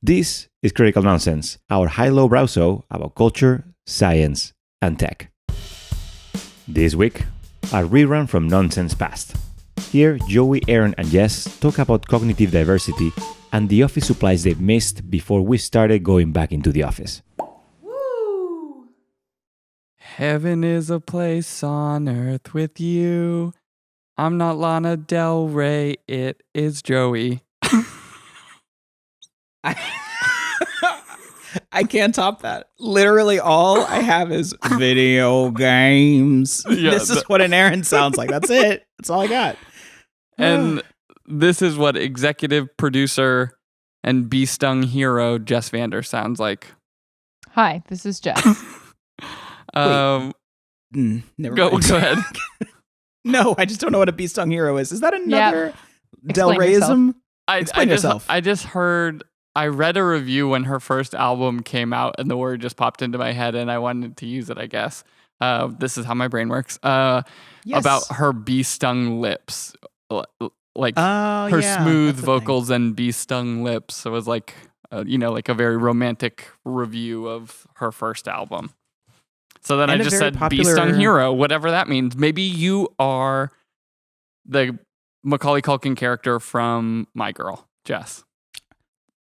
This is Critical Nonsense, our high-low brow show about culture, science, and tech. This week, a rerun from Nonsense Past. Here, Joey, Aaron, and Jess talk about cognitive diversity and the office supplies they missed before we started going back into the office. Woo! Heaven is a place on earth with you. I'm not Lana Del Rey, it is Joey. I can't top that. Literally all I have is video games. Yeah, this is what an Aaron sounds like. That's it. That's all I got. And this is what executive producer and bee-stung hero Jess Vander sounds like. Hi, this is Jess. Never Go mind. ahead. No, I just don't know what a bee-stung hero is. Is that another Del Explain yourself. Reyism? I Explain yourself. I read a review when her first album came out and the word just popped into my head and I wanted to use it, I guess. This is how my brain works. Yes. About her bee-stung lips. Like her yeah, smooth that's a vocals and bee-stung lips. So it was like, like a very romantic review of her first album. So then And I a just very said popular- bee-stung hero, whatever that means. Maybe you are the Macaulay Culkin character from My Girl, Jess.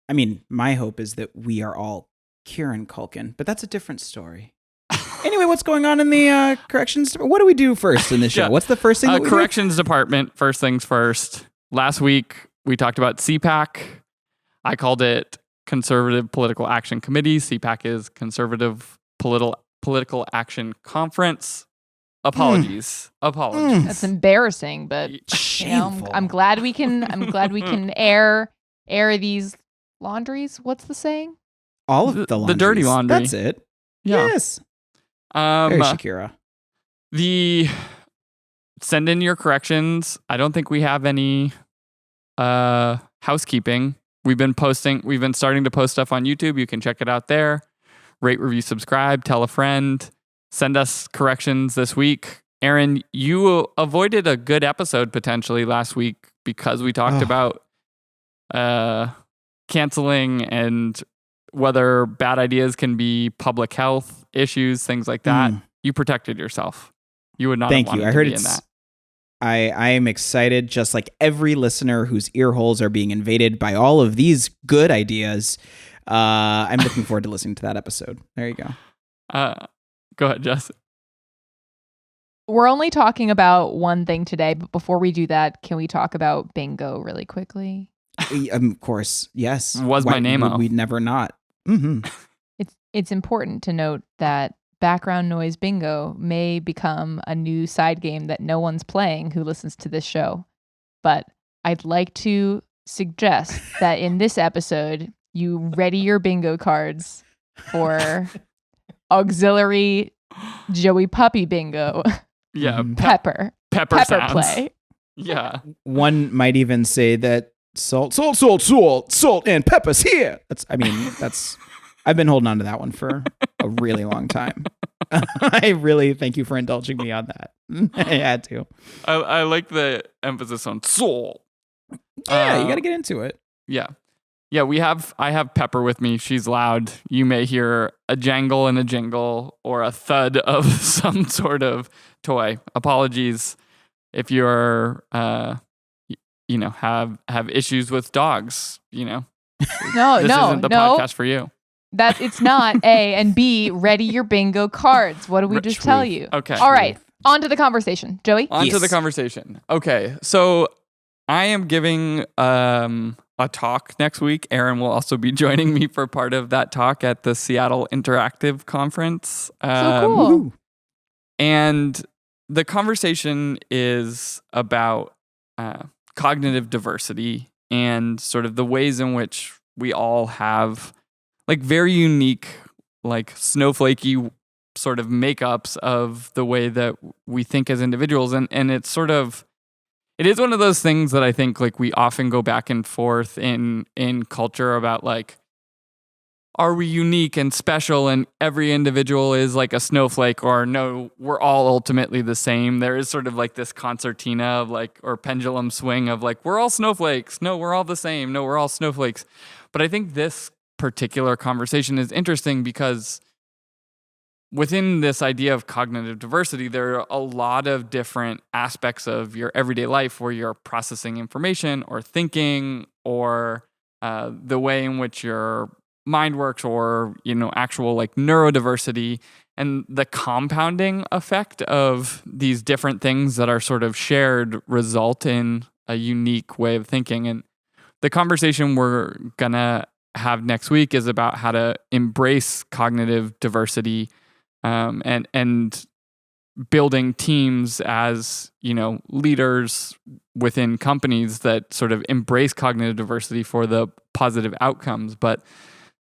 I mean, my hope is that we are all Kieran Culkin, but that's a different story. Anyway, what's going on in the corrections department? What do we do first in this show? Yeah. What's the first thing that we Corrections department, first things first. Last week, we talked about CPAC. I called it Conservative Political Action Committee. CPAC is Conservative Political Action Conference. Apologies. That's embarrassing, but Shameful. I'm glad we can air these laundries. What's the saying? All of the The dirty laundries. laundry. That's it. Yeah. Yes. Very Shakira. The send in your corrections. I don't think we have any housekeeping. We've been starting to post stuff on YouTube. You can check it out there. Rate, review, subscribe, tell a friend. Send us corrections this week. Aaron, you avoided a good episode potentially last week because we talked about canceling and whether bad ideas can be public health issues, things like that. You protected yourself. You would not Thank have you. wanted I to heard be in it's. that. I am excited, just like every listener whose ear holes are being invaded by all of these good ideas. I'm looking forward to listening to that episode. There you go. Go ahead, Jess. We're only talking about one thing today, but before we do that, can we talk about bingo really quickly? Of course, yes. Was my name-o. We'd never not. Mm-hmm. It's important to note that background noise bingo may become a new side game that no one's playing who listens to this show. But I'd like to suggest that in this episode, you ready your bingo cards for auxiliary Joey Puppy bingo. Yeah, Pepper pepper sounds. play. Yeah. One might even say that salt, and pepper's here. I've been holding on to that one for a really long time. I really thank you for indulging me on that. I had to. I like the emphasis on soul. Yeah, you got to get into it. Yeah. Yeah, I have Pepper with me. She's loud. You may hear a jangle and a jingle or a thud of some sort of toy. Apologies if you're have issues with dogs, No, This isn't the podcast for you. That it's not. A and B, ready your bingo cards. What do we just tell you? Okay. All right. On to the conversation. Joey? On to the conversation. Okay. So I am giving a talk next week. Aaron will also be joining me for part of that talk at the Seattle Interactive Conference. So cool. And the conversation is about cognitive diversity and sort of the ways in which we all have like very unique, like snowflakey sort of makeups of the way that we think as individuals. And it's sort of, it is one of those things that I think like we often go back and forth in culture about like, are we unique and special and every individual is like a snowflake, or no, we're all ultimately the same? There is sort of like this concertina of like, or pendulum swing of like, we're all snowflakes. No, we're all the same. No, we're all snowflakes. But I think this particular conversation is interesting because within this idea of cognitive diversity, there are a lot of different aspects of your everyday life where you're processing information or thinking or the way in which your mind works or, actual like neurodiversity and the compounding effect of these different things that are sort of shared result in a unique way of thinking. And the conversation we're going to have next week is about how to embrace cognitive diversity and building teams as, leaders within companies that sort of embrace cognitive diversity for the positive outcomes. But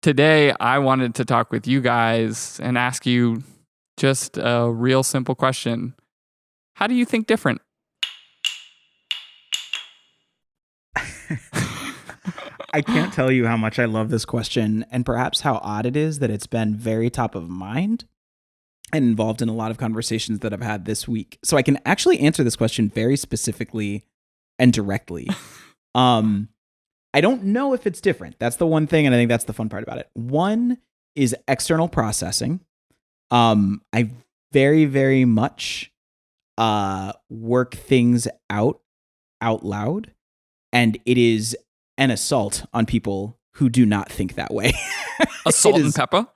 today I wanted to talk with you guys and ask you just a real simple question. How do you think different? I can't tell you how much I love this question and perhaps how odd it is that it's been very top of mind and involved in a lot of conversations that I've had this week. So I can actually answer this question very specifically and directly. I don't know if it's different. That's the one thing, and I think that's the fun part about it. One is external processing. I very, very much work things out loud, and it is an assault on people who do not think that way. Assault and pepper?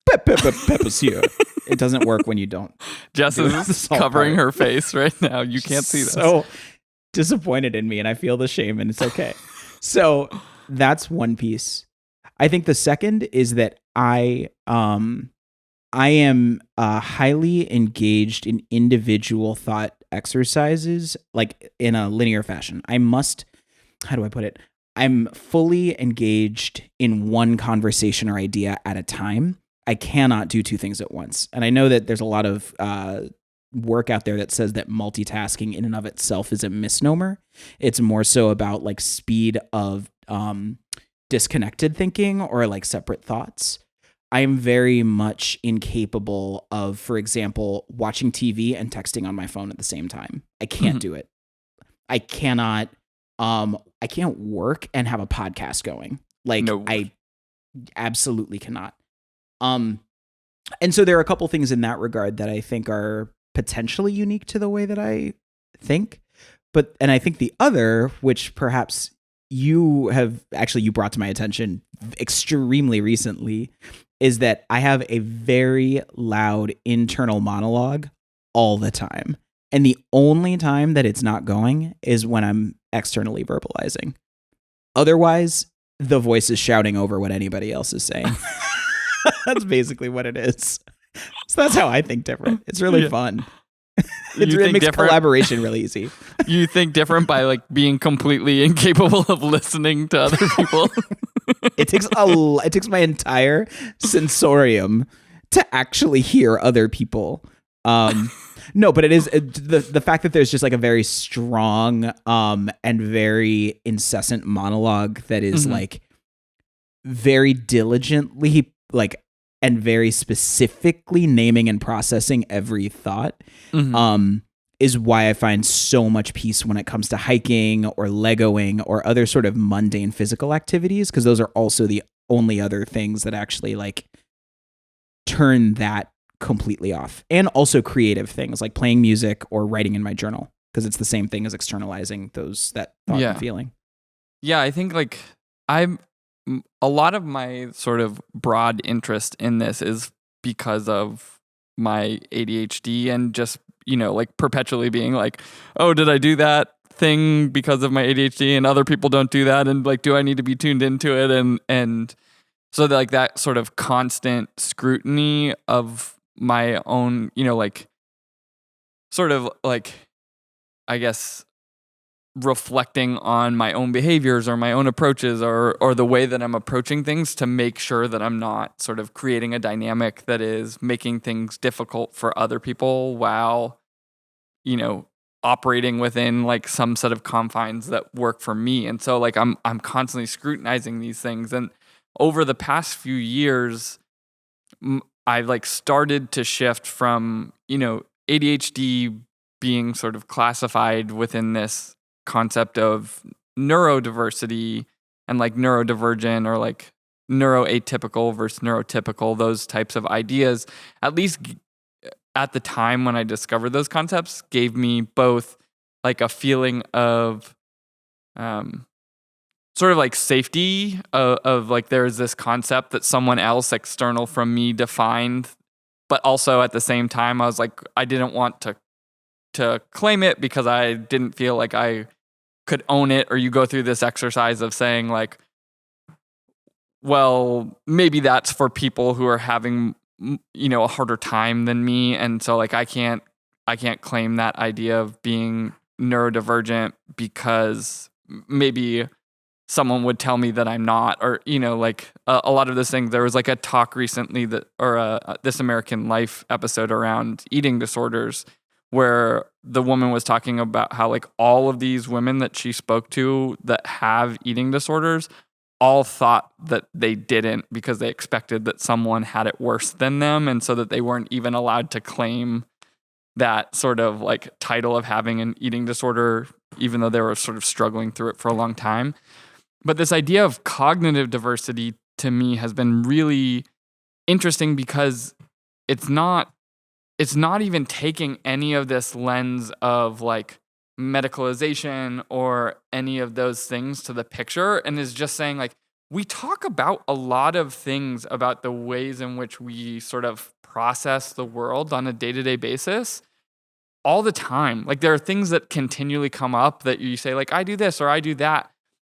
Pepper's here. It doesn't work when you don't. Jess is covering her face right now. You can't see this. So disappointed in me, and I feel the shame, and it's okay. So that's one piece. I think the second is that I am highly engaged in individual thought exercises, like in a linear fashion. How do I put it? I'm fully engaged in one conversation or idea at a time. I cannot do two things at once. And I know that there's a lot of work out there that says that multitasking in and of itself is a misnomer. It's more so about like speed of disconnected thinking or like separate thoughts. I am very much incapable of, for example, watching TV and texting on my phone at the same time. I can't do it. I cannot I can't work and have a podcast going. Like no. I absolutely cannot. And so there are a couple things in that regard that I think are potentially unique to the way that I think. And I think the other, which perhaps you brought to my attention extremely recently, is that I have a very loud internal monologue all the time. And the only time that it's not going is when I'm externally verbalizing. Otherwise, the voice is shouting over what anybody else is saying. That's basically what it is. So that's how I think different. It's really fun. It makes collaboration really easy. You think different by like being completely incapable of listening to other people. It takes my entire sensorium to actually hear other people. No, but it is the fact that there's just like a very strong and very incessant monologue that is like very diligently like and very specifically naming and processing every thought is why I find so much peace when it comes to hiking or Legoing or other sort of mundane physical activities, because those are also the only other things that actually like turn that completely off. And also creative things like playing music or writing in my journal, because it's the same thing as externalizing that thought and feeling. Yeah, I think like a lot of my sort of broad interest in this is because of my ADHD and just, like perpetually being like, oh, did I do that thing because of my ADHD and other people don't do that? And like, do I need to be tuned into it? And so like that sort of constant scrutiny of my own, like sort of like, I guess, reflecting on my own behaviors or my own approaches or the way that I'm approaching things to make sure that I'm not sort of creating a dynamic that is making things difficult for other people while, operating within like some set of confines that work for me. And so like I'm constantly scrutinizing these things. And over the past few years, I've like started to shift from, ADHD being sort of classified within this concept of neurodiversity and like neurodivergent or like neuroatypical versus neurotypical, those types of ideas, at least at the time when I discovered those concepts, gave me both like a feeling of sort of like safety of like there's this concept that someone else external from me defined, but also at the same time I was like, I didn't want to claim it because I didn't feel like I could own it. Or you go through this exercise of saying like, well, maybe that's for people who are having, a harder time than me, and so like I can't claim that idea of being neurodivergent because maybe someone would tell me that I'm not, or like a lot of those things. There was like a talk recently This American Life episode around eating disorders, where the woman was talking about how like all of these women that she spoke to that have eating disorders all thought that they didn't because they expected that someone had it worse than them, and so that they weren't even allowed to claim that sort of like title of having an eating disorder, even though they were sort of struggling through it for a long time. But this idea of cognitive diversity to me has been really interesting because it's not even taking any of this lens of like medicalization or any of those things to the picture, and is just saying like, we talk about a lot of things about the ways in which we sort of process the world on a day-to-day basis all the time. Like there are things that continually come up that you say like, I do this or I do that.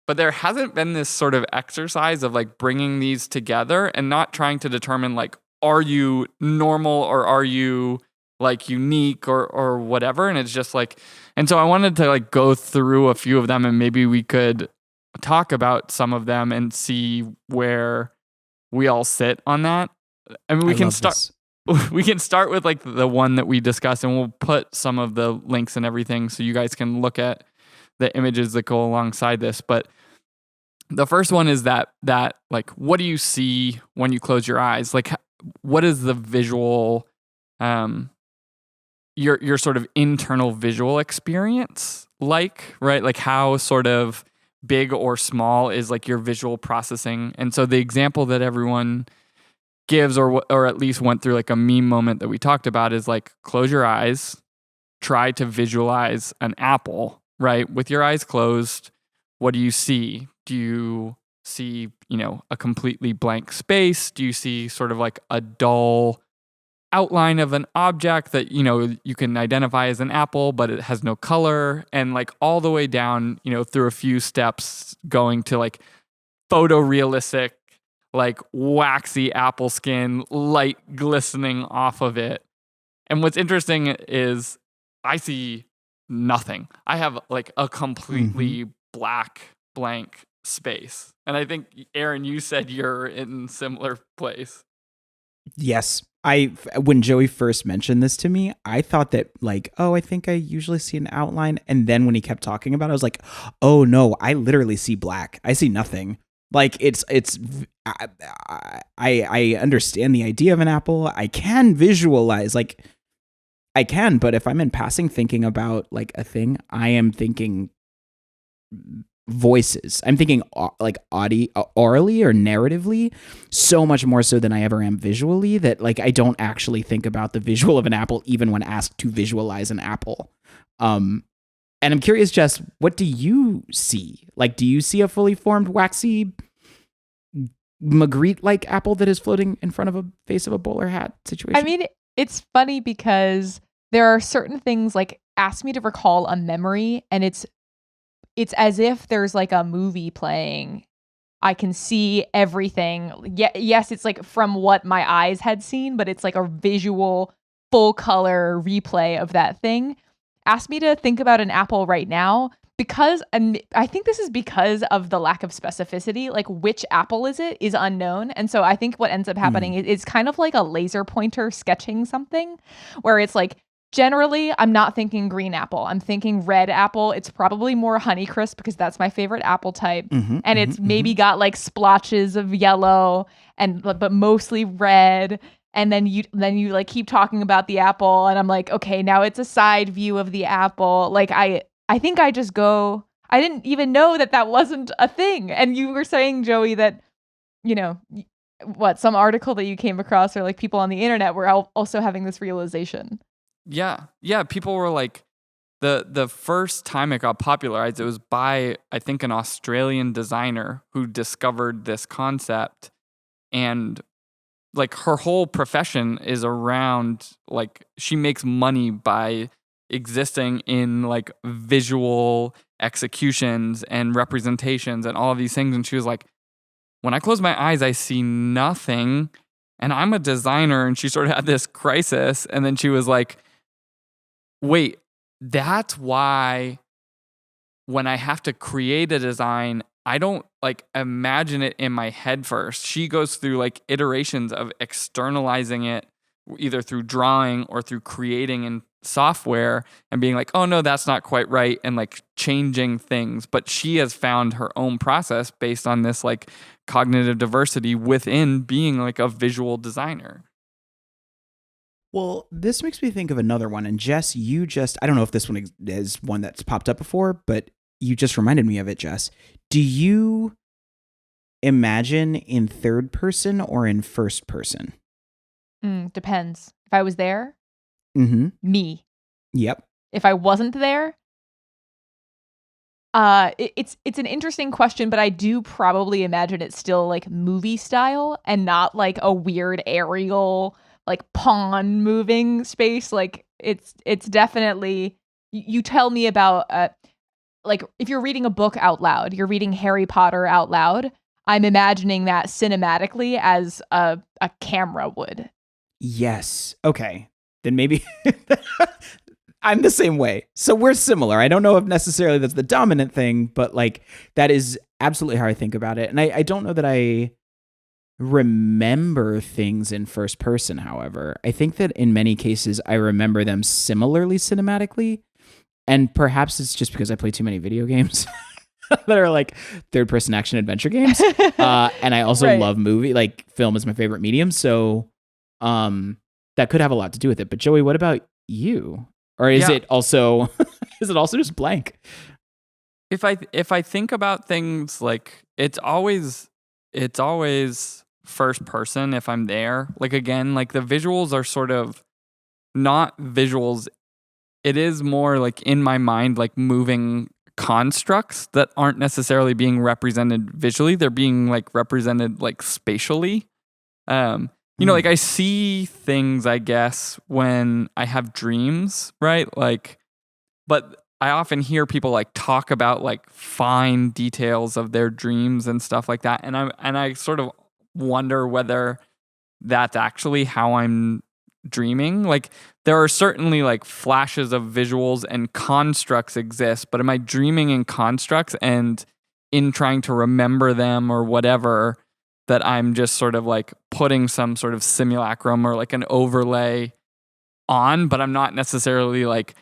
But there hasn't been this sort of exercise of like bringing these together and not trying to determine like, are you normal or are you like unique or whatever? And it's just like, and so I wanted to like go through a few of them, and maybe we could talk about some of them and see where we all sit on that. I mean, we can start with like the one that we discussed, and we'll put some of the links and everything so you guys can look at the images that go alongside this. But the first one is that like, what do you see when you close your eyes? Like, what is the visual, your sort of internal visual experience like, right? Like how sort of big or small is like your visual processing? And so the example that everyone gives, or at least went through like a meme moment that we talked about, is like, close your eyes, try to visualize an apple, right? With your eyes closed, what do you see? Do you see, a completely blank space? Do you see sort of like a dull outline of an object that, you can identify as an apple, but it has no color? And like all the way down, through a few steps going to like photorealistic, like waxy apple skin, light glistening off of it. And what's interesting is I see nothing. I have like a completely black blank space. And I think, Aaron, you said you're in similar place. Yes. When Joey first mentioned this to me, I thought that like, oh, I think I usually see an outline. And then when he kept talking about it, I was like, oh no, I literally see black. I see nothing. Like I understand the idea of an apple. I can visualize, like I can, but if I'm in passing thinking about like a thing, I am thinking voices. I'm thinking like orally or narratively, so much more so than I ever am visually, that like I don't actually think about the visual of an apple even when asked to visualize an apple. And I'm curious, Jess, what do you see? Like, do you see a fully formed, waxy, Magritte-like apple that is floating in front of a face of a bowler hat situation? I mean, it's funny because there are certain things, like, ask me to recall a memory, and it's as if there's like a movie playing. I can see everything. Yes, it's like from what my eyes had seen, but it's like a visual, full color replay of that thing. Ask me to think about an apple right now, because, and I think this is because of the lack of specificity, like which apple is unknown. And so I think what ends up happening is it's kind of like a laser pointer sketching something, where it's like, generally, I'm not thinking green apple. I'm thinking red apple. It's probably more Honeycrisp because that's my favorite apple type. And it's maybe got like splotches of yellow but mostly red. And then you like keep talking about the apple, and I'm like, okay, now it's a side view of the apple. Like I think I just go, I didn't even know that wasn't a thing. And you were saying, Joey, that some article that you came across, or like people on the internet were also having this realization. Yeah. People were like, the first time it got popularized, it was by, I think, an Australian designer who discovered this concept. And like her whole profession is around, like, she makes money by existing in like visual executions and representations and all of these things. And she was like, when I close my eyes, I see nothing. And I'm a designer. And she sort of had this crisis. And then she was like, wait, that's why when I have to create a design, I don't like imagine it in my head first. She goes through like iterations of externalizing it either through drawing or through creating in software and being like, oh no, that's not quite right, and like changing things. But she has found her own process based on this like cognitive diversity within being like a visual designer. Well, this makes me think of another one. And Jess, I don't know if this one is one that's popped up before, but you just reminded me of it, Jess. Do you imagine in third person or in first person? Depends. If I was there, me. Yep. If I wasn't there, it's an interesting question, but I do probably imagine it still like movie style and not like a weird aerial like pawn moving space. Like it's definitely, you tell me about like if you're reading a book out loud, you're reading Harry Potter out loud, I'm imagining that cinematically as a camera would. Yes. Okay. Then maybe I'm the same way. So we're similar. I don't know if necessarily that's the dominant thing, but like that is absolutely how I think about it. And I don't know that I remember things in first person, however. I think that in many cases I remember them similarly cinematically. And perhaps it's just because I play too many video games that are like third person action adventure games. And I also love film is my favorite medium. So that could have a lot to do with it. But Joey, what about you? Or is it also just blank? If I think about things, like it's always first person if I'm there. Like again, like the visuals are sort of not visuals. It is more like in my mind, like moving constructs that aren't necessarily being represented visually. They're being like represented like spatially. Like I see things, I guess, when I have dreams, right? Like, but I often hear people like talk about like fine details of their dreams and stuff like that. And I sort of wonder whether that's actually how I'm dreaming. Like there are certainly like flashes of visuals and constructs exist, but am I dreaming in constructs and in trying to remember them or whatever, that I'm just sort of like putting some sort of simulacrum or like an overlay on, but I'm not necessarily like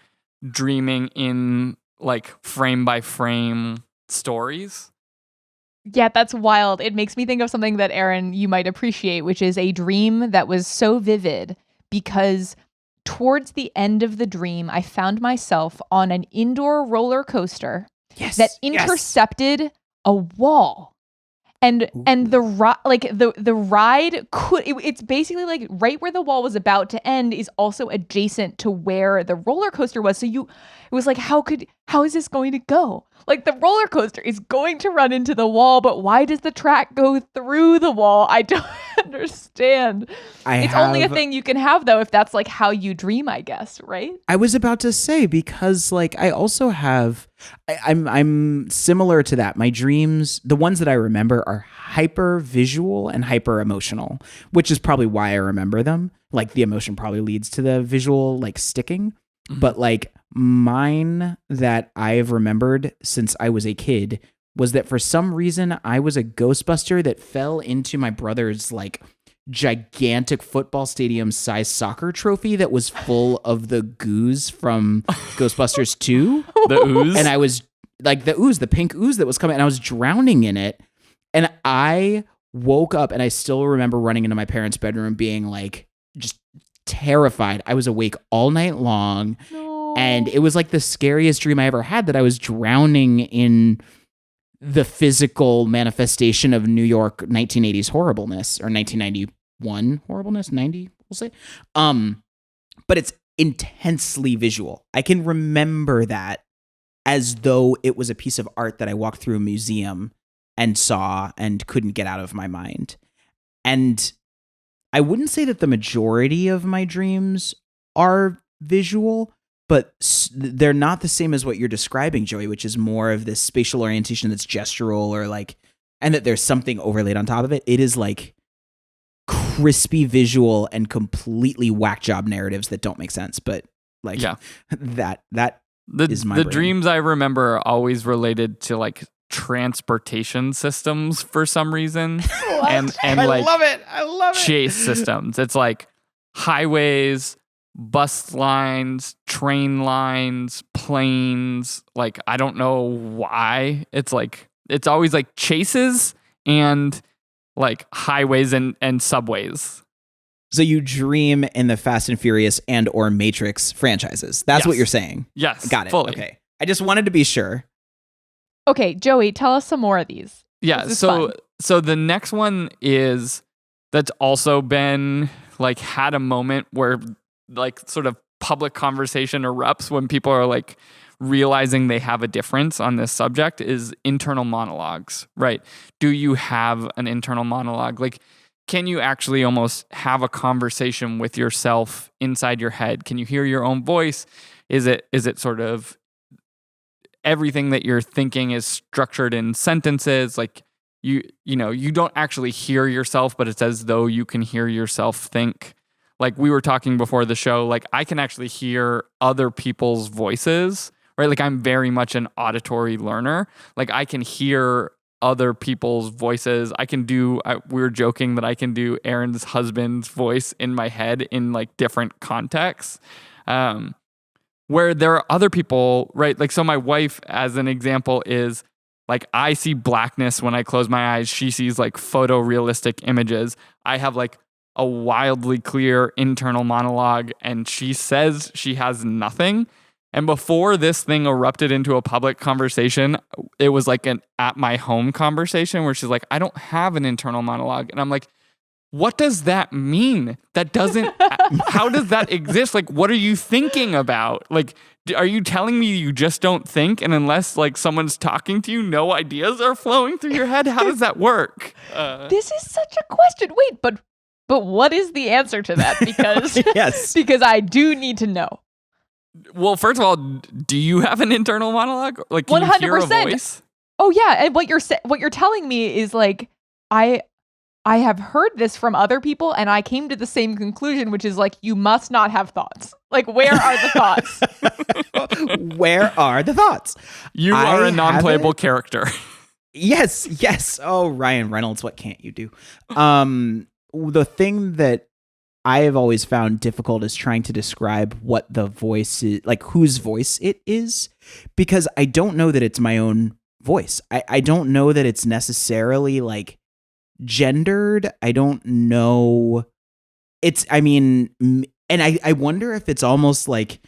dreaming in like frame by frame stories? Yeah, that's wild. It makes me think of something that, Aaron, you might appreciate, which is a dream that was so vivid because towards the end of the dream, I found myself on an indoor roller coaster that intercepted a wall. And the ride it's basically like right where the wall was about to end is also adjacent to where the roller coaster was. So it was like, how is this going to go? Like the roller coaster is going to run into the wall, but why does the track go through the wall? I don't understand. It's only a thing you can have though if that's like how you dream, I guess, right? I was about to say, because like I also have I'm similar to that. My dreams, the ones that I remember, are hyper visual and hyper emotional, which is probably why I remember them. Like the emotion probably leads to the visual like sticking. Mm-hmm. But like mine that I've remembered since I was a kid was that for some reason I was a Ghostbuster that fell into my brother's like gigantic football stadium size soccer trophy that was full of the goose from Ghostbusters 2. The ooze? And I was like the pink ooze that was coming, and I was drowning in it. And I woke up and I still remember running into my parents' bedroom being like just terrified. I was awake all night long. No. And it was like the scariest dream I ever had, that I was drowning in the physical manifestation of New York 1980s horribleness, or 1991 horribleness, 90, we'll say. But it's intensely visual. I can remember that as though it was a piece of art that I walked through a museum and saw and couldn't get out of my mind. And I wouldn't say that the majority of my dreams are visual, but they're not the same as what you're describing, Joey, which is more of this spatial orientation that's gestural, or like, and that there's something overlaid on top of it. It is like crispy visual and completely whack job narratives that don't make sense. But like, that is my the brain. dreams I remember are always related to like transportation systems for some reason. and I like love it. I love it. chase systems. It's like highways, bus lines, train lines, planes. Like, I don't know why. It's like, it's always like chases and like highways and subways. So you dream in the Fast and Furious and or Matrix franchises. That's what you're saying. Yes. Got it. Fully. Okay. I just wanted to be sure. Okay, Joey, tell us some more of these. Yeah. So the next one is that's also been like had a moment where like sort of public conversation erupts when people are like realizing they have a difference on this subject is internal monologues, right? Do you have an internal monologue? Like, can you actually almost have a conversation with yourself inside your head? Can you hear your own voice? Is it sort of everything that you're thinking is structured in sentences? Like you don't actually hear yourself, but it's as though you can hear yourself think. Like we were talking before the show, like I can actually hear other people's voices, right? Like I'm very much an auditory learner. Like I can hear other people's voices. We were joking that I can do Aaron's husband's voice in my head in like different contexts. Where there are other people, right? Like, so my wife, as an example, is like, I see blackness when I close my eyes. She sees like photorealistic images. I have like a wildly clear internal monologue, and she says she has nothing. And before this thing erupted into a public conversation, it was like an at my home conversation where she's like, I don't have an internal monologue. And I'm like, what does that mean? That doesn't, how does that exist? Like, what are you thinking about? Like, are you telling me you just don't think? And unless like someone's talking to you, no ideas are flowing through your head? How does that work? This is such a question. Wait, but what is the answer to that? Because, Yes. because I do need to know. Well, first of all, do you have an internal monologue? Like, can 100%. You hear a voice? Oh yeah, and what you're telling me is like I have heard this from other people, and I came to the same conclusion, which is like, you must not have thoughts. Like, where are the thoughts? Where are the thoughts? You are a non-playable character. Yes. Oh, Ryan Reynolds, what can't you do? The thing that I have always found difficult is trying to describe what the voice is, like whose voice it is, because I don't know that it's my own voice. I don't know that it's necessarily like gendered. I don't know. And I wonder if it's almost like,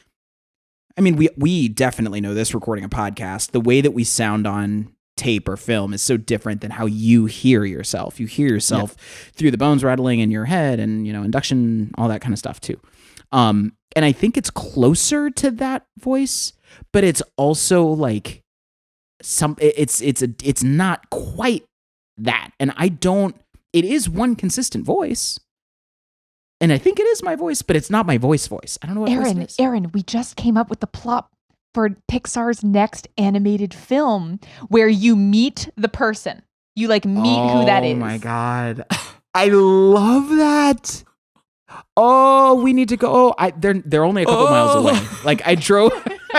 I mean, we definitely know this recording a podcast, the way that we sound on tape or film is so different than how you hear yourself. You hear yourself through the bones rattling in your head and, induction, all that kind of stuff too. And I think it's closer to that voice, but it's also like it's not quite that. And it is one consistent voice. And I think it is my voice, but it's not my voice. I don't know what voice it is. Aaron, we just came up with the plot for Pixar's next animated film where you meet the person. You like meet who that is. Oh my God. I love that. Oh, we need to go. They're only a couple miles away. Like I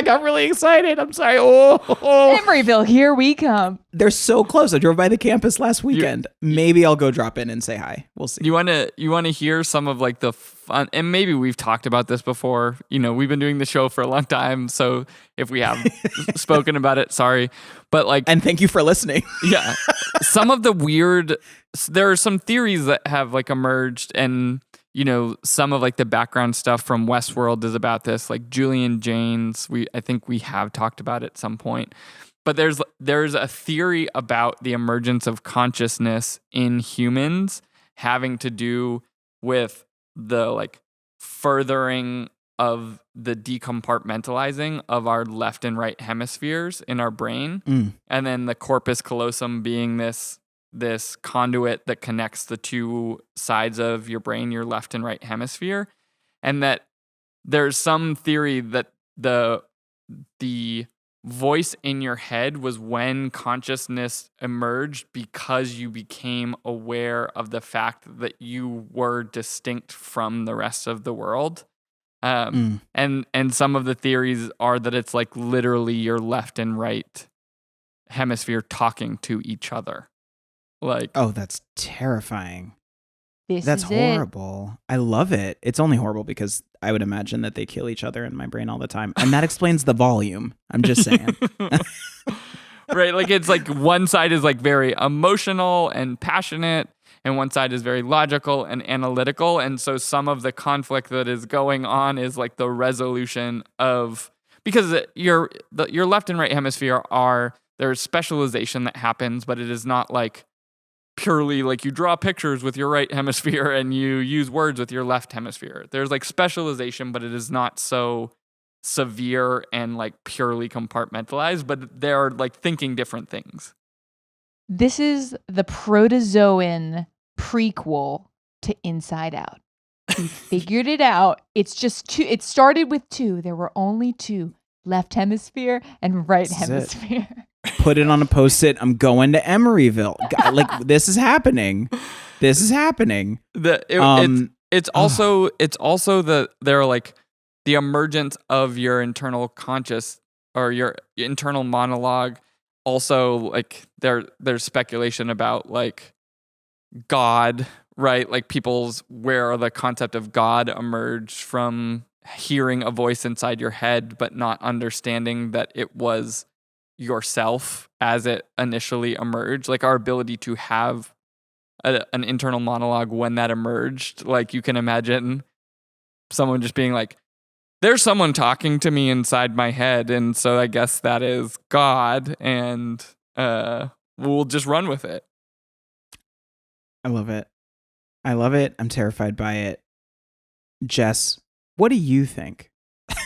got really excited. I'm sorry. Emeryville, here we come. They're so close. I drove by the campus last weekend. Maybe I'll go drop in and say hi. We'll see. You want to hear some of like the fun, and maybe we've talked about this before. We've been doing the show for a long time, so if we have spoken about it, sorry. But like, and thank you for listening. Yeah, some of the weird. There are some theories that have like emerged, and some of like the background stuff from Westworld is about this. Like Julian Jaynes, I think we have talked about it at some point. But there's a theory about the emergence of consciousness in humans having to do with the like furthering of the decompartmentalizing of our left and right hemispheres in our brain. And then the corpus callosum being this conduit that connects the two sides of your brain, your left and right hemisphere. And that there's some theory that the voice in your head was when consciousness emerged because you became aware of the fact that you were distinct from the rest of the world. And some of the theories are that it's like literally your left and right hemisphere talking to each other. Like, oh, that's terrifying. That's horrible. I love it. It's only horrible because I would imagine that they kill each other in my brain all the time. And that explains the volume. I'm just saying. Right. Like it's like one side is like very emotional and passionate, and one side is very logical and analytical. And so some of the conflict that is going on is like the resolution of, because your left and right hemisphere there's specialization that happens, but it is not like purely like you draw pictures with your right hemisphere and you use words with your left hemisphere. There's like specialization, but it is not so severe and like purely compartmentalized, but they're like thinking different things. This is the protozoan prequel to Inside Out. We figured it out. It's just two. It started with two. There were only two, left hemisphere and right hemisphere. Put it on a Post-it. I'm going to Emeryville. Like, this is happening. This is happening. It's also they're like the emergence of your internal conscious or your internal monologue. Also, like there's speculation about like God, right? Like where the concept of God emerged from hearing a voice inside your head, but not understanding that it was yourself as it initially emerged. Like our ability to have an internal monologue when that emerged. Like you can imagine someone just being like, there's someone talking to me inside my head, and so I guess that is God, and we'll just run with it. I love it. I'm terrified by it. Jess, what do you think?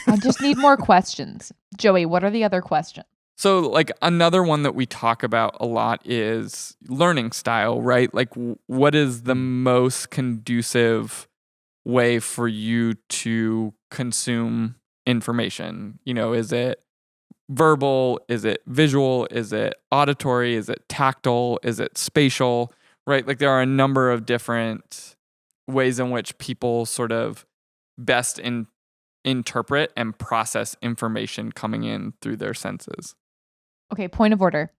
I just need more questions. Joey, what are the other questions? So, like, another one that we talk about a lot is learning style, right? Like, what is the most conducive way for you to consume information? You know, is it verbal? Is it visual? Is it auditory? Is it tactile? Is it spatial? Right? Like, there are a number of different ways in which people sort of best interpret and process information coming in through their senses. Okay, point of order.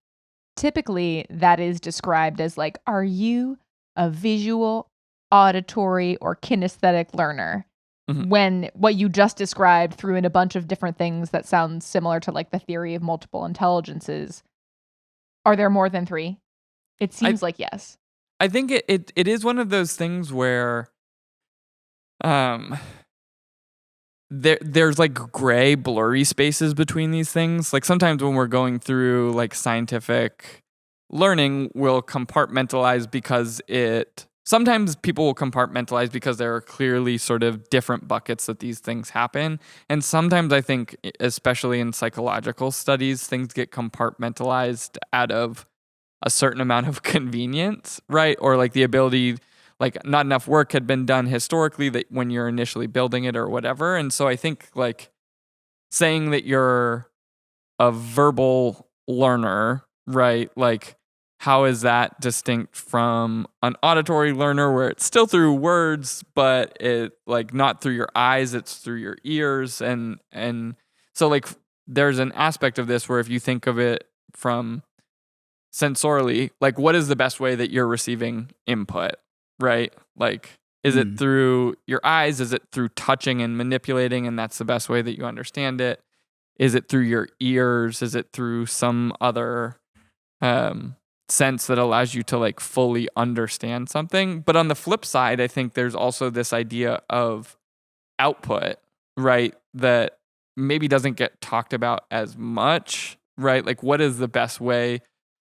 Typically, that is described as like, are you a visual, auditory, or kinesthetic learner? Mm-hmm. When what you just described threw in a bunch of different things that sound similar to like the theory of multiple intelligences. Are there more than three? It seems like yes. I think it is one of those things where there's like gray, blurry spaces between these things. Like sometimes when we're going through like scientific learning, we'll compartmentalize because sometimes people will compartmentalize because there are clearly sort of different buckets that these things happen. And sometimes I think, especially in psychological studies, things get compartmentalized out of a certain amount of convenience, right? Or like the ability, like not enough work had been done historically that when you're initially building it or whatever. And so I think like saying that you're a verbal learner, right? Like how is that distinct from an auditory learner where it's still through words, but it like not through your eyes, it's through your ears. And so like there's an aspect of this where if you think of it from sensorially, like what is the best way that you're receiving input, right? Like, is it through your eyes? Is it through touching and manipulating? And that's the best way that you understand it. Is it through your ears? Is it through some other sense that allows you to like fully understand something? But on the flip side, I think there's also this idea of output, right? That maybe doesn't get talked about as much right? Like, what is the best way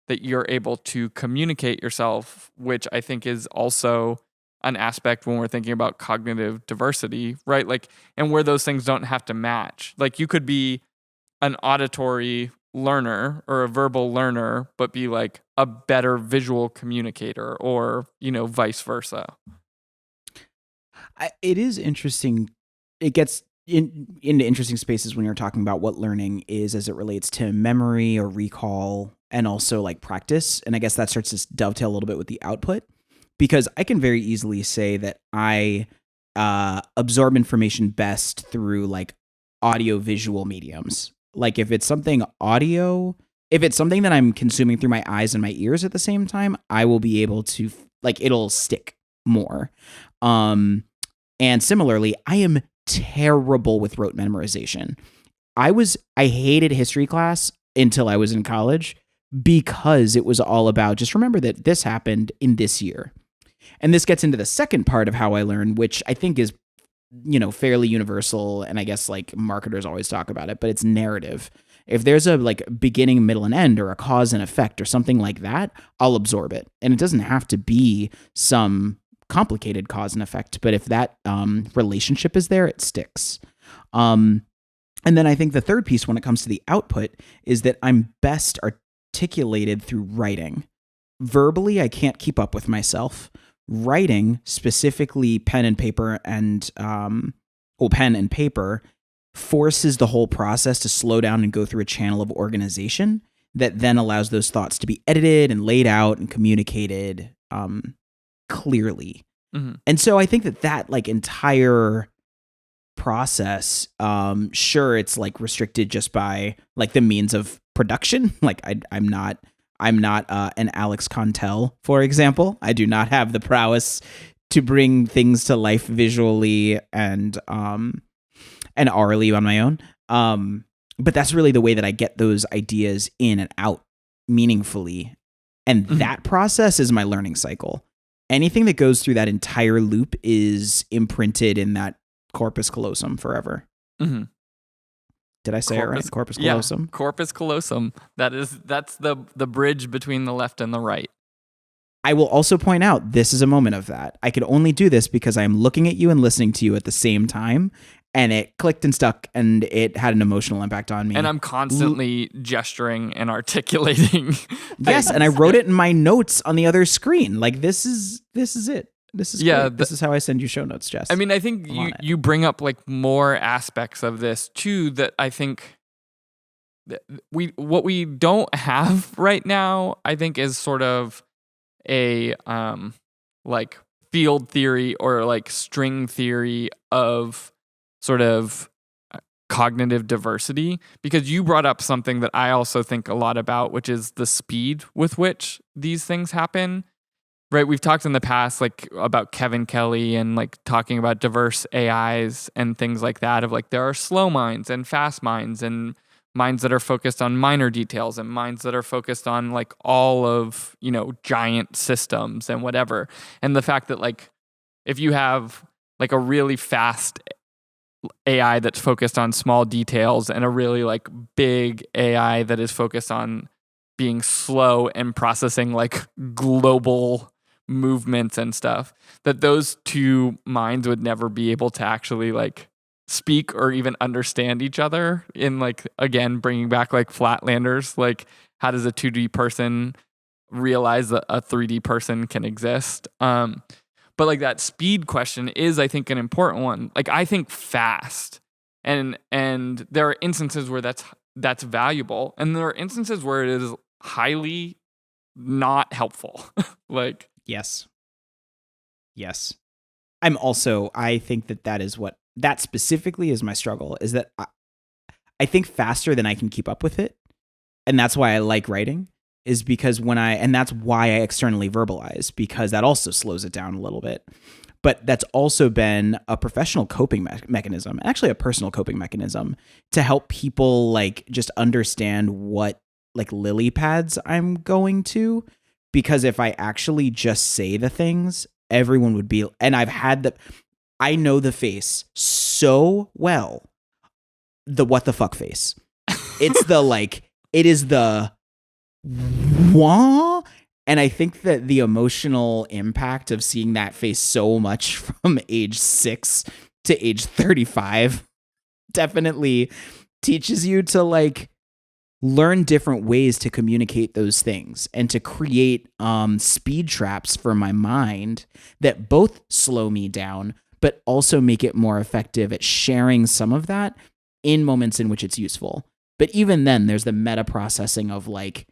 that you're able to communicate yourself, which I think is also an aspect when we're thinking about cognitive diversity, right? Like, and where those things don't have to match. Like, you could be an auditory learner or a verbal learner, but be like a better visual communicator, or, vice versa. It is interesting. It gets into interesting spaces when you're talking about what learning is as it relates to memory or recall, and also like practice. And I guess that starts to dovetail a little bit with the output, because I can very easily say that I absorb information best through like audio visual mediums. Like if it's something audio, if it's something that I'm consuming through my eyes and my ears at the same time, I will be able to like, it'll stick more. And similarly, I am terrible with rote memorization. I hated history class until I was in college, because it was all about just remember that this happened in this year. And this gets into the second part of how I learn, which I think is, fairly universal. And I guess like marketers always talk about it, but it's narrative. If there's a like beginning, middle, and end, or a cause and effect or something like that, I'll absorb it. And it doesn't have to be some complicated cause and effect, but if that relationship is there, it sticks. And then I think the third piece when it comes to the output is that I'm best articulated through writing. Verbally, I can't keep up with myself. Writing, specifically pen and paper, forces the whole process to slow down and go through a channel of organization that then allows those thoughts to be edited and laid out and communicated clearly. Mm-hmm. And so I think that like entire process, sure, it's like restricted just by like the means of production. Like I'm not an Alex Contel, for example. I do not have the prowess to bring things to life visually and orally on my own. But that's really the way that I get those ideas in and out meaningfully. And that process is my learning cycle. Anything that goes through that entire loop is imprinted in that corpus callosum forever. Mm-hmm. Did I say it right? Corpus callosum? Yeah, corpus callosum. That's the bridge between the left and the right. I will also point out, this is a moment of that. I could only do this because I am looking at you and listening to you at the same time, and it clicked and stuck, and it had an emotional impact on me. And I'm constantly gesturing and articulating. Yes, and I wrote it in my notes on the other screen. Like, this is it. This is great. This is how I send you show notes, Jess. I mean, I think you bring up like more aspects of this too that I think what we don't have right now, I think, is sort of a like field theory or like string theory of sort of cognitive diversity, because you brought up something that I also think a lot about, which is the speed with which these things happen. Right, we've talked in the past like about Kevin Kelly and like talking about diverse AIs and things like that, of like there are slow minds and fast minds and minds that are focused on minor details and minds that are focused on like all of, giant systems and whatever. And the fact that like if you have like a really fast AI that's focused on small details and a really like big AI that is focused on being slow and processing like global movements and stuff, that those two minds would never be able to actually like speak or even understand each other. In like, again, bringing back like Flatlanders, like how does a 2D person realize that a 3D person can exist? But like that speed question is, I think, an important one. Like I think fast, and there are instances where that's valuable, and there are instances where it is highly not helpful. Like, Yes. I think that is what that specifically is my struggle, is that I think faster than I can keep up with it. And that's why I like writing, is because and that's why I externally verbalize, because that also slows it down a little bit. But that's also been a professional coping mechanism, actually a personal coping mechanism, to help people like just understand what like lily pads I'm going to. Because if I actually just say the things, everyone would be, and I know the face so well, the what the fuck face. It's the like, it is the wah. And I think that the emotional impact of seeing that face so much from age 6 to age 35 definitely teaches you to like learn different ways to communicate those things and to create speed traps for my mind that both slow me down, but also make it more effective at sharing some of that in moments in which it's useful. But even then, there's the meta processing of like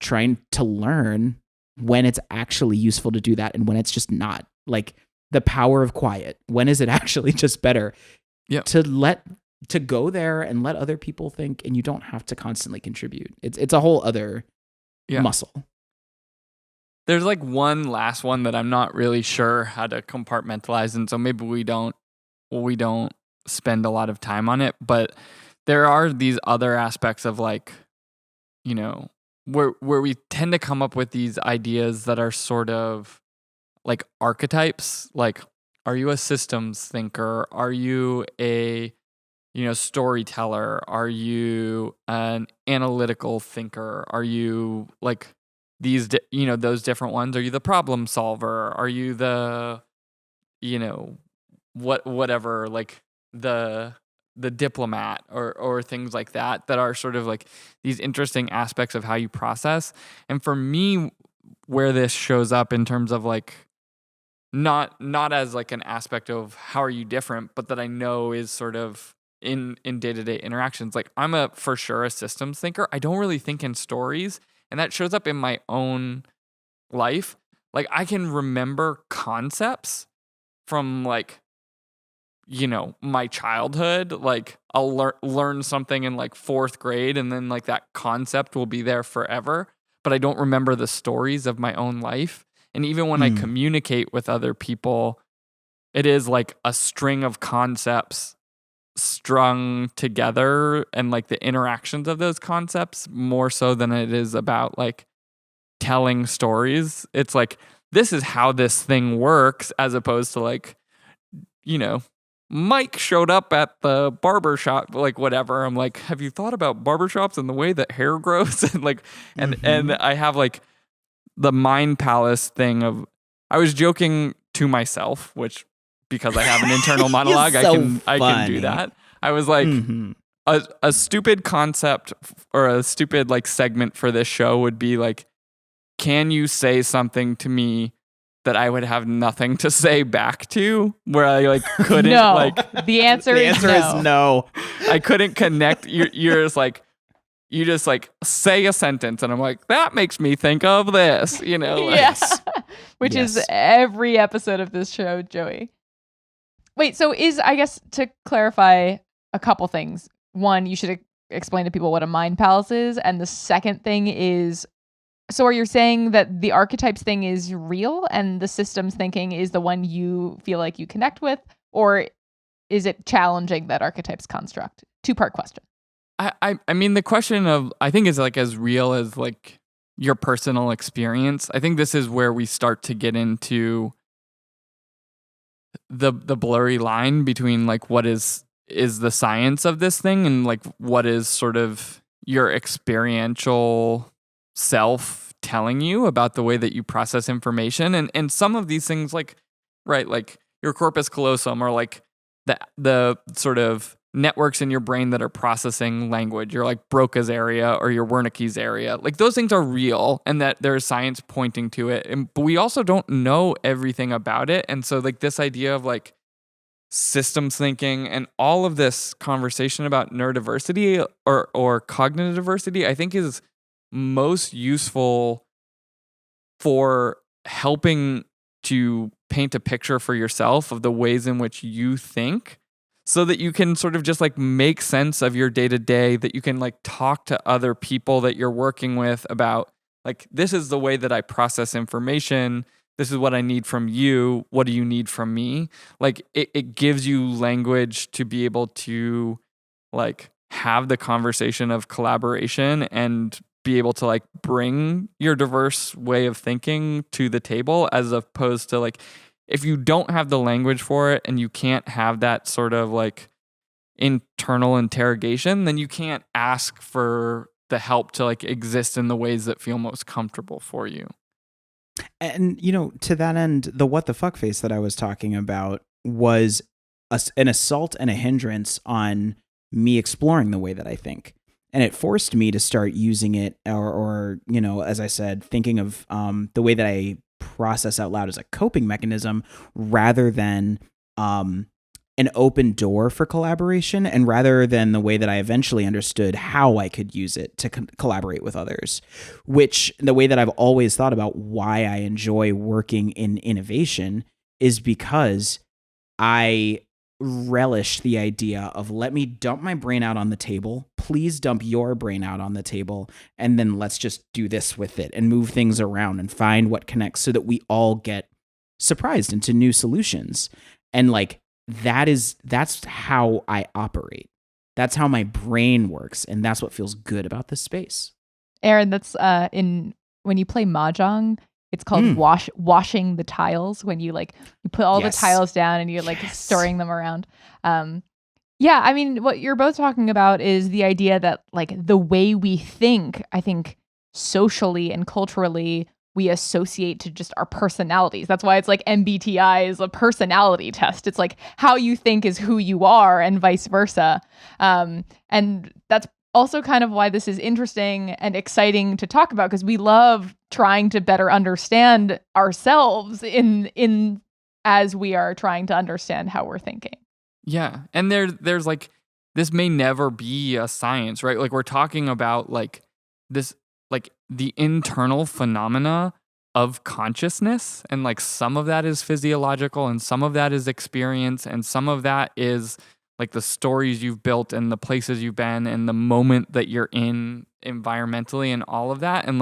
trying to learn when it's actually useful to do that and when it's just not. Like the power of quiet. When is it actually just better to go there and let other people think, and you don't have to constantly contribute. It's a whole other muscle. There's like one last one that I'm not really sure how to compartmentalize, and so maybe we don't spend a lot of time on it. But there are these other aspects of like, you know, where we tend to come up with these ideas that are sort of like archetypes. Like, are you a systems thinker? Are you a storyteller? Are you an analytical thinker? Are you like these, those different ones? Are you the problem solver? Are you the, whatever, like the diplomat or things like that are sort of like these interesting aspects of how you process. And for me, where this shows up in terms of like, not as like an aspect of how are you different, but that I know is sort of in day-to-day interactions. Like I'm for sure a systems thinker. I don't really think in stories, and that shows up in my own life. Like I can remember concepts from like, my childhood. Like I'll learn something in like 4th grade, and then like that concept will be there forever, but I don't remember the stories of my own life. And even when I communicate with other people, it is like a string of concepts strung together, and like the interactions of those concepts more so than it is about like telling stories. It's like, this is how this thing works, as opposed to like, Mike showed up at the barbershop, like whatever. I'm like, have you thought about barbershops and the way that hair grows? And like, and I have like the mind palace thing of, I was joking to myself, which because I have an internal monologue, I can do that. I was like, a stupid concept or a stupid like segment for this show would be like, can you say something to me that I would have nothing to say back to, where I like couldn't no. like the answer is no. I couldn't connect. You're just like, you just like say a sentence, and I'm like, that makes me think of this, Like, yes. Which is every episode of this show, Joey. Wait, so I guess to clarify a couple things. One, you should explain to people what a mind palace is. And the second thing is, so are you saying that the archetypes thing is real and the systems thinking is the one you feel like you connect with? Or is it challenging that archetypes construct? 2-part question. I mean, the question of, I think is like as real as like your personal experience. I think this is where we start to get into the blurry line between like what is the science of this thing and like what is sort of your experiential self telling you about the way that you process information. And some of these things, like, right, like your corpus callosum, or like the sort of networks in your brain that are processing language, your like Broca's area or your Wernicke's area, like those things are real, and that there's science pointing to it. But we also don't know everything about it. And so like this idea of like systems thinking and all of this conversation about neurodiversity or cognitive diversity, I think is most useful for helping to paint a picture for yourself of the ways in which you think, so that you can sort of just like make sense of your day to day, that you can like talk to other people that you're working with about like, this is the way that I process information. This is what I need from you. What do you need from me? Like it gives you language to be able to like have the conversation of collaboration and be able to like bring your diverse way of thinking to the table, as opposed to like, if you don't have the language for it and you can't have that sort of like internal interrogation, then you can't ask for the help to like exist in the ways that feel most comfortable for you. And, to that end, the what the fuck face that I was talking about was an assault and a hindrance on me exploring the way that I think. And it forced me to start using it or as I said, thinking of the way that I process out loud as a coping mechanism rather than an open door for collaboration, and rather than the way that I eventually understood how I could use it to collaborate with others, which the way that I've always thought about why I enjoy working in innovation is because I relish the idea of let me dump my brain out on the table. Please dump your brain out on the table. And then let's just do this with it and move things around and find what connects so that we all get surprised into new solutions. And like, that's how I operate. That's how my brain works. And that's what feels good about this space. Aaron, that's when you play Mahjong, it's called washing the tiles, when you put all the tiles down and you're storing them around. Yeah, I mean, what you're both talking about is the idea that the way we think, I think socially and culturally, we associate to just our personalities. That's why it's MBTI is a personality test. It's how you think is who you are and vice versa. And that's also kind of why this is interesting and exciting to talk about, because we love trying to better understand ourselves in as we are trying to understand how we're thinking. Yeah. And there's this may never be a science, right? We're talking about this, the internal phenomena of consciousness. And some of that is physiological and some of that is experience. And some of that is the stories you've built and the places you've been and the moment that you're in environmentally and all of that. And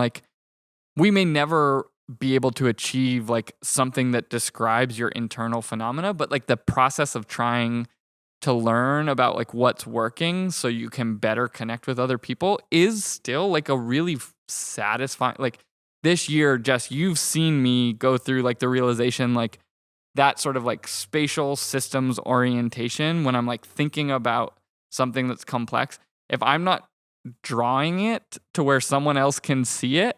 we may never be able to achieve something that describes your internal phenomena, but the process of trying to learn about what's working so you can better connect with other people is still a really satisfying. This year, Jess, you've seen me go through the realization that sort of spatial systems orientation when I'm thinking about something that's complex. If I'm not drawing it to where someone else can see it,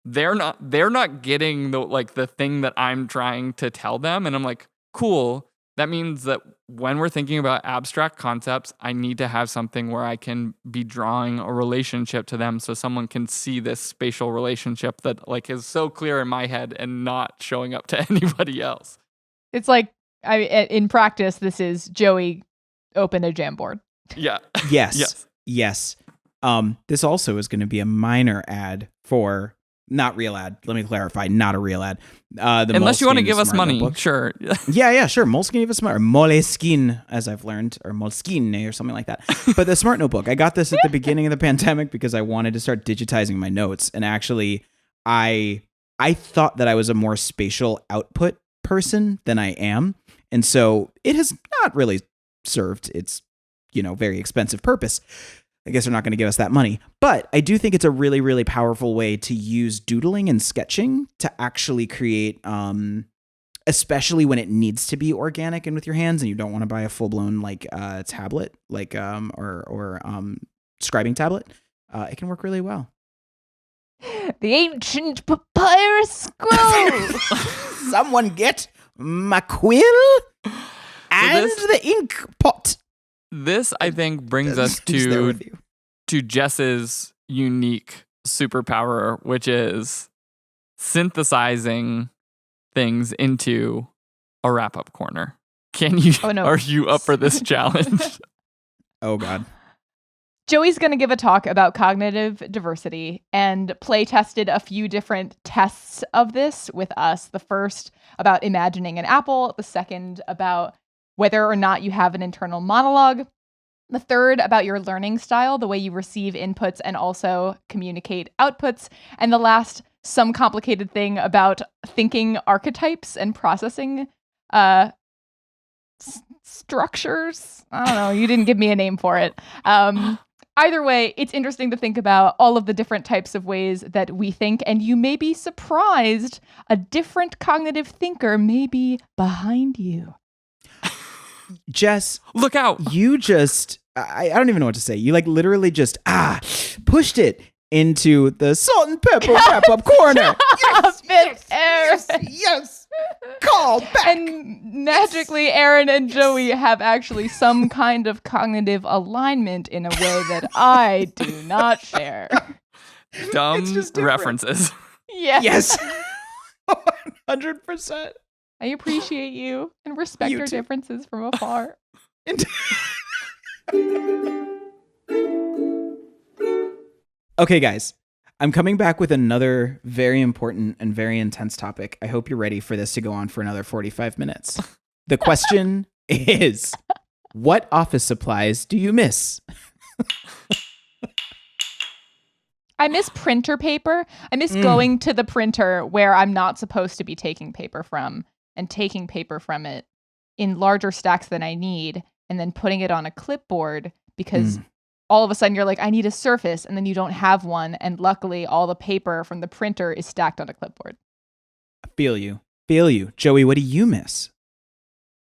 they're not getting the thing that I'm trying to tell them. And I'm cool. That means that when we're thinking about abstract concepts, I need to have something where I can be drawing a relationship to them so someone can see this spatial relationship that is so clear in my head and not showing up to anybody else. It's in practice, this is Joey open a Jamboard. Yeah. Yes. This also is going to be a minor ad for... Not real ad. Let me clarify. Not a real ad. Unless you want to give us money, notebook. Sure. Yeah, sure. Moleskine gave us smart. Moleskine, as I've learned, or Moleskine or something like that. But the Smart Notebook, I got this at the beginning of the pandemic because I wanted to start digitizing my notes. And actually, I thought that I was a more spatial output person than I am. And so it has not really served its, very expensive purpose. I guess they're not going to give us that money. But I do think it's a really, really powerful way to use doodling and sketching to actually create, especially when it needs to be organic and with your hands and you don't want to buy a full-blown tablet, or scribing tablet. It can work really well. The ancient papyrus scroll. Someone get my quill and the ink pot. This, I think, brings us to Jess's unique superpower, which is synthesizing things into a wrap-up corner. Can you? Oh, no. Are you up for this challenge? Oh, God. Joey's going to give a talk about cognitive diversity and play tested a few different tests of this with us. The first about imagining an apple. The second about whether or not you have an internal monologue. The third about your learning style, the way you receive inputs and also communicate outputs. And the last, some complicated thing about thinking archetypes and processing structures. I don't know. You didn't give me a name for it. Either way, it's interesting to think about all of the different types of ways that we think, and you may be surprised a different cognitive thinker may be behind you. Jess, look out. You just I don't even know what to say. You like literally just pushed it into the salt and pepper wrap up corner. Yes. Call back. And magically, Aaron and Joey have actually some kind of cognitive alignment in a way that I do not share. Dumb references. Yes. 100%. I appreciate you and respect your differences from afar. Okay, guys. I'm coming back with another very important and very intense topic. I hope you're ready for this to go on for another 45 minutes. The question is, what office supplies do you miss? I miss printer paper. I miss going to the printer where I'm not supposed to be taking paper from and taking paper from it in larger stacks than I need and then putting it on a clipboard because all of a sudden you're like, I need a surface, and then you don't have one. And luckily, all the paper from the printer is stacked on a clipboard. I feel you. Joey, what do you miss?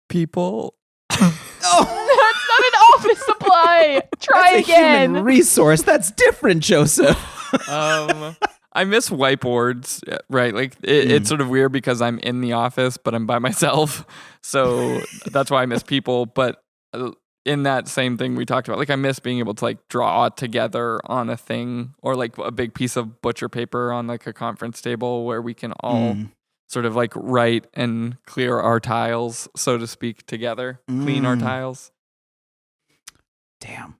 People. That's not an office supply. Try That's again. A human resource. That's different, Joseph. I miss whiteboards, right? Like it's sort of weird because I'm in the office, but I'm by myself. So that's why I miss people. But in that same thing we talked about, like I miss being able to like draw together on a thing or like a big piece of butcher paper on like a conference table where we can all sort of like write and clear our tiles, so to speak, together, clean our tiles. Damn.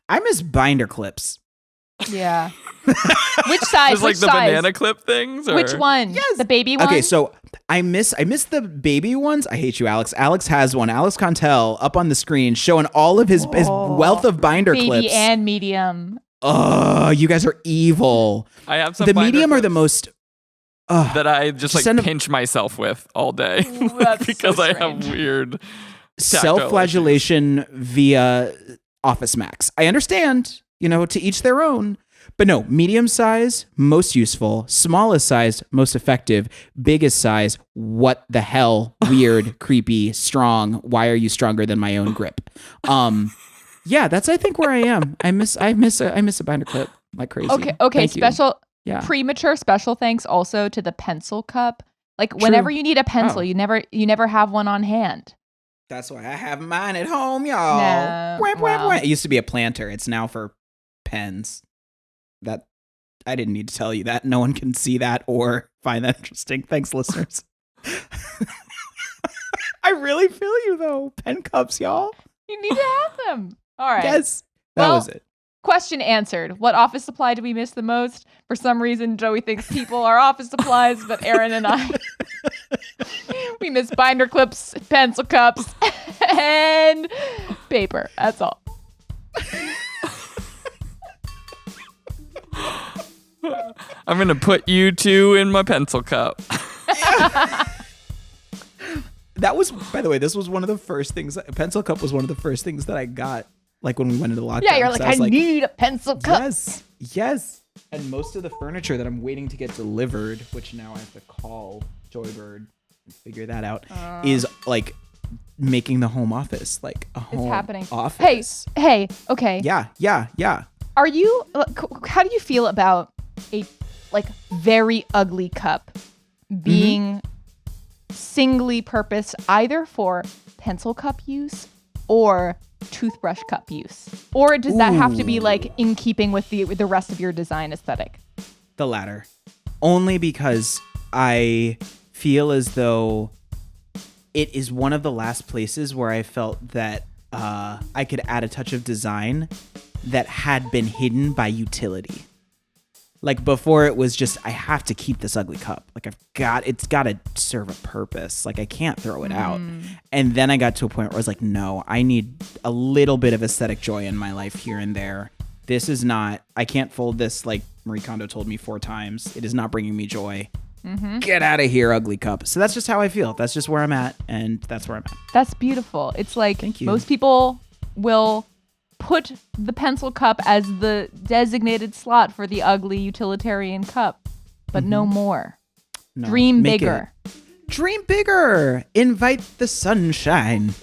I miss binder clips. Yeah. Which size? Just like the banana clip things? Or? Which one? Yes. The baby one? Okay, so I miss the baby ones. I hate you, Alex. Alex has one. Alex Contel up on the screen showing all of his wealth of binder baby clips. Baby and medium. Oh, you guys are evil. I have some. The medium are the most. That I just like pinch myself with all day because so I have weird self-flagellation via Office Max. I understand, to each their own. But no, medium size, most useful. Smallest size, most effective. Biggest size, what the hell? Weird, creepy, strong. Why are you stronger than my own grip? Yeah, that's I think where I am. I miss a binder clip like crazy. Okay. Premature special thanks also to the pencil cup. Like whenever you need a pencil, you never have one on hand. That's why I have mine at home, y'all. No. It used to be a planter. It's now for pens. That I didn't need to tell you that. No one can see that or find that interesting. Thanks, listeners. I really feel you though. Pen cups, y'all. You need to have them. All right. Yes. That was it. Question answered. What office supply do we miss the most? For some reason, Joey thinks people are office supplies, but Aaron and I, we miss binder clips, pencil cups, and paper. That's all. I'm going to put you two in my pencil cup. That was, by the way, this was one of the first things. A pencil cup was one of the first things that I got. Like when we went into lockdown. Yeah, you're like, I need a pencil cup. Yes. And most of the furniture that I'm waiting to get delivered, which now I have to call Joybird and figure that out, is like making the home office like a home office. Hey, okay. Yeah. How do you feel about a like very ugly cup being singly purposed either for pencil cup use or toothbrush cup use? Or does that have to be like in keeping with the rest of your design aesthetic? The latter. Only because I feel as though it is one of the last places where I felt that I could add a touch of design that had been hidden by utility. Like before it was just, I have to keep this ugly cup. Like it's got to serve a purpose. Like I can't throw it out. And then I got to a point where I was like, no, I need a little bit of aesthetic joy in my life here and there. This is not, I can't fold this like Marie Kondo told me 4 times. It is not bringing me joy. Get out of here, ugly cup. So that's just how I feel. That's just where I'm at. And that's where I'm at. That's beautiful. It's like most people will put the pencil cup as the designated slot for the ugly utilitarian cup, but no more. No, dream bigger. Dream bigger. Invite the sunshine.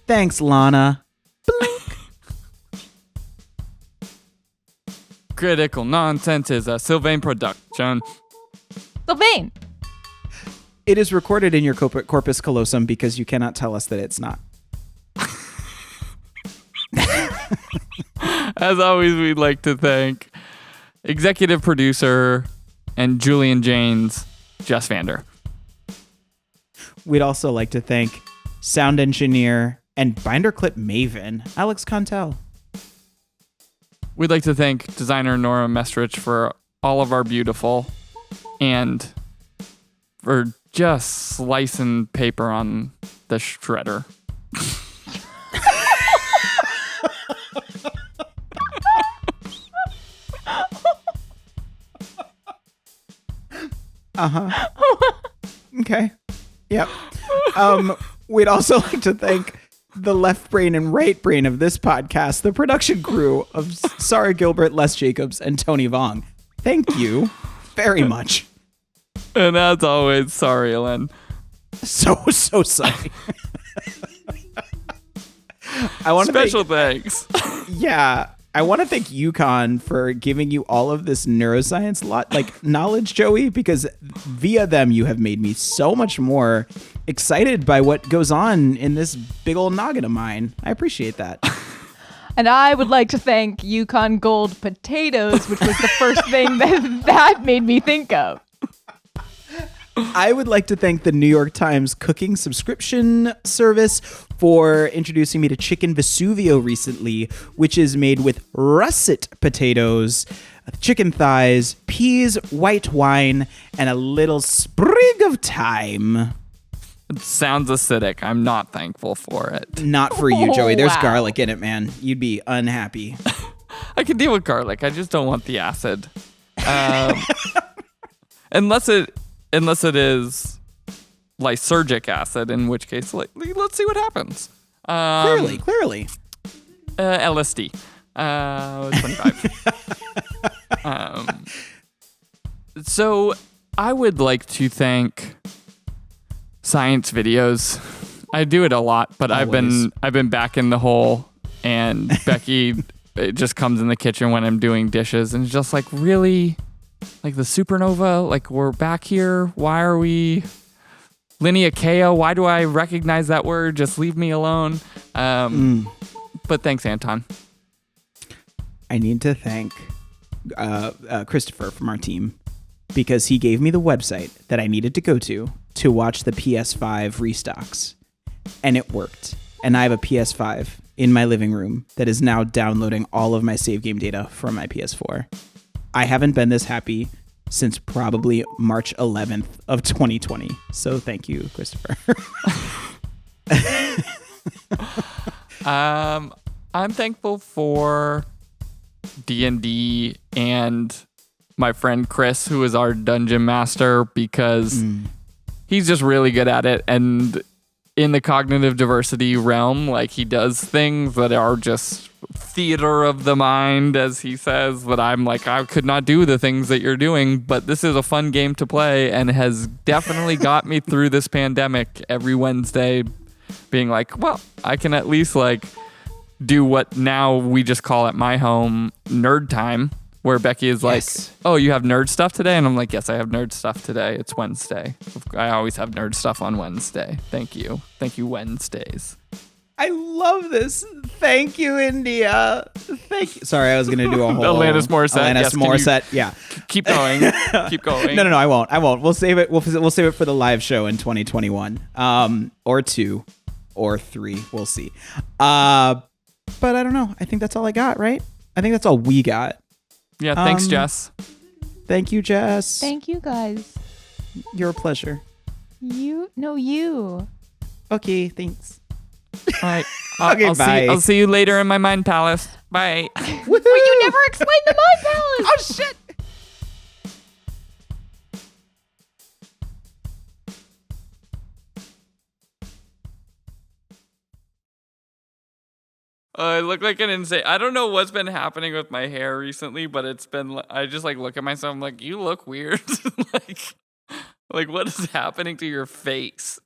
Thanks, Lana. Blink. Critical Nonsense is a Sylvain production. Sylvain. It is recorded in your corpus callosum because you cannot tell us that it's not. As always, we'd like to thank executive producer and Julian Janes, Jess Vander. We'd also like to thank sound engineer and binder clip maven, Alex Contel. We'd like to thank designer Nora Mestrich for all of our beautiful and for just slicing paper on the shredder. Okay. Yep. We'd also like to thank the left brain and right brain of this podcast, the production crew of Sarah Gilbert, Les Jacobs, and Tony Vong. Thank you very much. And as always, sorry, Ellen. So sorry. I want to Special thanks. Yeah. I want to thank Yukon for giving you all of this neuroscience knowledge, Joey, because via them you have made me so much more excited by what goes on in this big old noggin of mine. I appreciate that. And I would like to thank Yukon Gold Potatoes, which was the first thing that made me think of. I would like to thank the New York Times cooking subscription service for introducing me to chicken Vesuvio recently, which is made with russet potatoes, chicken thighs, peas, white wine, and a little sprig of thyme. It sounds acidic. I'm not thankful for it. Not for you, Joey. There's Wow. garlic in it, man. You'd be unhappy. I can deal with garlic. I just don't want the acid. Unless it is lysergic acid, in which case, let's see what happens. Clearly. LSD. 25. So I would like to thank science videos. I do it a lot, but Always. I've been back in the hole, and Becky it just comes in the kitchen when I'm doing dishes, and it's just like, really, like the supernova, like we're back here. Why are we Lineakea? Why do I recognize that word? Just leave me alone. But thanks, Anton. I need to thank Christopher from our team because he gave me the website that I needed to go to watch the PS5 restocks. And it worked. And I have a PS5 in my living room that is now downloading all of my save game data from my PS4. I haven't been this happy since probably March 11th of 2020. So thank you, Christopher. I'm thankful for D&D and my friend Chris, who is our dungeon master, because he's just really good at it. And in the cognitive diversity realm, like, he does things that are just theater of the mind, as he says, that I'm like, I could not do the things that you're doing, but this is a fun game to play and has definitely got me through this pandemic every Wednesday, being like, well, I can at least like do what now we just call at my home nerd time, where Becky is like, oh, you have nerd stuff today? And I'm like, yes, I have nerd stuff today. It's Wednesday. I always have nerd stuff on Wednesday. Thank you. Thank you, Wednesdays. I love this. Thank you, India. Thank you. Sorry, I was going to do a whole Alanis Morissette. Alanis Morissette. Yeah. Keep going. Keep going. No, I won't. We'll save it. We'll save it for the live show in 2021. Or 2 or 3. We'll see. But I don't know. I think that's all I got, right? I think that's all we got. Yeah, thanks, Jess. Thank you, Jess. Thank you, guys. You're a pleasure. You. Okay, thanks. All right. Okay, bye. I'll see you later in my mind palace. Bye. Woohoo! But you never explained the Mind Palace. Oh, shit. I look like an insane. I don't know what's been happening with my hair recently, but it's been. I just like look at myself. I'm like, you look weird. like what is happening to your face?